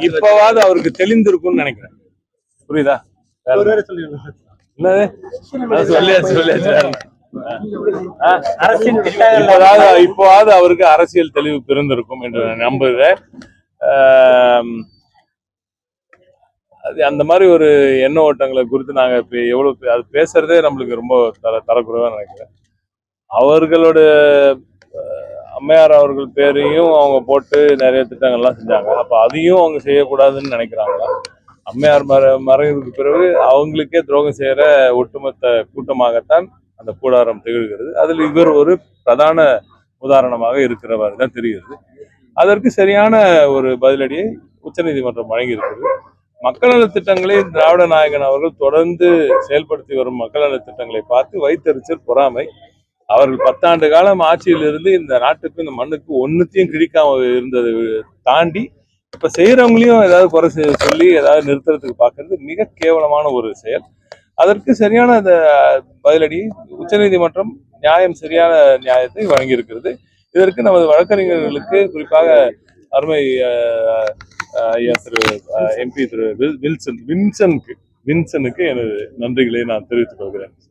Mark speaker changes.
Speaker 1: இப்பவாவது அவருக்கு தெளிந்திருக்கும்னு நினைக்கிறேன். புரியுதா? இப்போவாவது அவருக்கு அரசியல் தெளிவு பிறந்திருக்கும் என்று நம்புகிறேன். அந்த மாதிரி ஒரு எண்ண ஓட்டங்களை குறித்து நாங்க இப்ப எவ்வளவு அது பேசுறதே நம்மளுக்கு ரொம்ப தரக்குறைவா நினைக்கிறேன். அவர்களோட அம்மையார் அவர்கள் பேரையும் அவங்க போட்டு நிறைய திட்டங்கள்லாம் செஞ்சாங்க. அப்ப அதையும் அவங்க செய்யக்கூடாதுன்னு நினைக்கிறாங்களா? அம்மையார் மறைவுக்கு பிறகு அவங்களுக்கே துரோகம் செய்யற ஒட்டுமொத்த கூட்டமாகத்தான் அந்த கூடாரம் திகழ்கிறது. அதில் இவர் ஒரு பிரதான உதாரணமாக இருக்கிறவர் தான் தெரிகிறது. அதற்கு சரியான ஒரு பதிலடியை உச்சநீதிமன்றம் வழங்கி இருக்கிறது. மக்கள் நல திட்டங்களை திராவிட நாயகன் அவர்கள் தொடர்ந்து செயல்படுத்தி வரும் மக்கள் நல திட்டங்களை பார்த்து வைத்தறிச்சல், பொறாமை. அவர்கள் 10 ஆண்டு காலம் ஆட்சியில் இருந்து இந்த நாட்டுக்கு இந்த மண்ணுக்கு ஒன்னுத்தையும் கிழிக்காம இருந்ததை தாண்டி இப்ப செய்யறவங்களையும் ஏதாவது குறை சொல்லி ஏதாவது நிறுத்துறதுக்கு பார்க்கறது மிக கேவலமான ஒரு செயல். அதற்கு சரியான அந்த பதிலடி உச்சநீதிமன்றம் சரியான நியாயத்தை வழங்கி இருக்கிறது. இதற்கு நமது வழக்கறிஞர்களுக்கு, குறிப்பாக அருமை ஐயா திரு எம்பி திரு வின்சனுக்கு எனது நன்றிகளை நான் தெரிவித்துக் கொள்கிறேன்.